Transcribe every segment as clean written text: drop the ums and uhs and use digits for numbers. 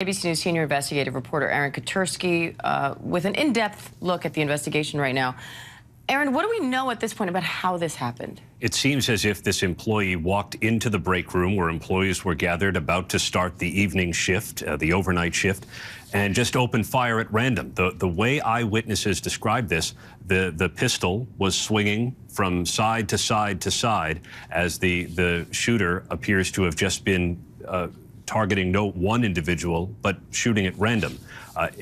ABC News senior investigative reporter Aaron Katursky with an in-depth look at the investigation right now. Aaron, what do we know at this point about how this happened? It seems as if this employee walked into the break room where employees were gathered about to start the evening shift, the overnight shift, and just opened fire at random. The way eyewitnesses described this, the pistol was swinging from side to side to side as the shooter appears to have just been targeting no one individual, but shooting at random.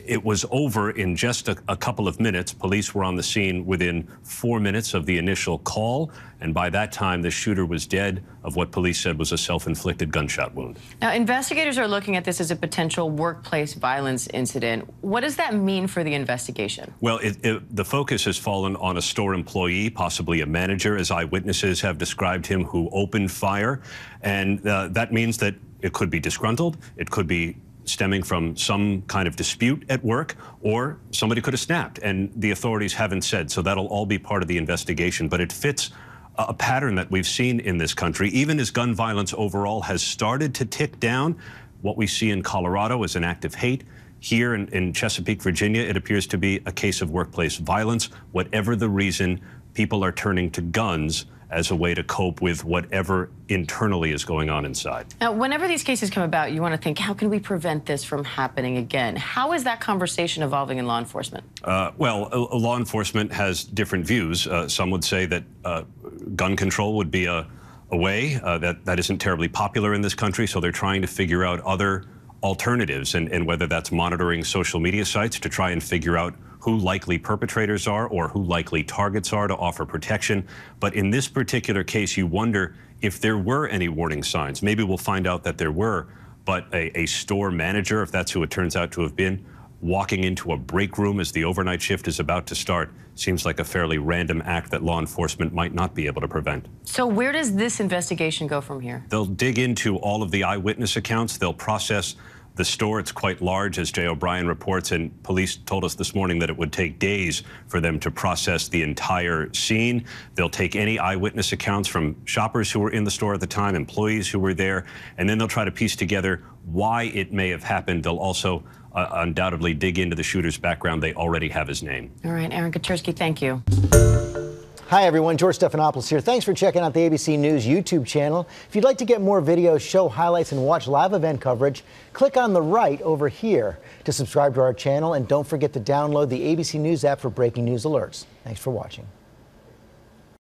It was over in just a couple of minutes. Police were on the scene within 4 minutes of the initial call, and by that time, the shooter was dead of what police said was a self-inflicted gunshot wound. Now, investigators are looking at this as a potential workplace violence incident. What does that mean for the investigation? Well, the focus has fallen on a store employee, possibly a manager, as eyewitnesses have described him, who opened fire, and that means that it could be disgruntled, it could be stemming from some kind of dispute at work, or somebody could have snapped, and the authorities haven't said, so that'll all be part of the investigation. But it fits a pattern that we've seen in this country. Even as gun violence overall has started to tick down, what we see in Colorado is an act of hate. Here in Chesapeake, Virginia, it appears to be a case of workplace violence. Whatever the reason, people are turning to guns as a way to cope with whatever internally is going on inside. Now, whenever these cases come about, you want to think, how can we prevent this from happening again? How is that conversation evolving in law enforcement? Well, law enforcement has different views. Some would say that gun control would be a way that isn't terribly popular in this country, so they're trying to figure out other alternatives, and whether that's monitoring social media sites to try and figure out who likely perpetrators are or who likely targets are to offer protection. But in this particular case, you wonder if there were any warning signs. Maybe we'll find out that there were, but a store manager, if that's who it turns out to have been, walking into a break room as the overnight shift is about to start seems like a fairly random act that law enforcement might not be able to prevent. So where does this investigation go from here? They'll dig into all of the eyewitness accounts. They'll process the store. It's quite large, as Jay O'Brien reports, and police told us this morning that it would take days for them to process the entire scene. They'll take any eyewitness accounts from shoppers who were in the store at the time, employees who were there, and then they'll try to piece together why it may have happened. They'll also undoubtedly dig into the shooter's background. They already have his name. All right, Aaron Katursky, thank you. Hi, everyone. George Stephanopoulos here. Thanks for checking out the ABC News YouTube channel. If you'd like to get more videos, show highlights, and watch live event coverage, click on the right over here to subscribe to our channel. And don't forget to download the ABC News app for breaking news alerts. Thanks for watching.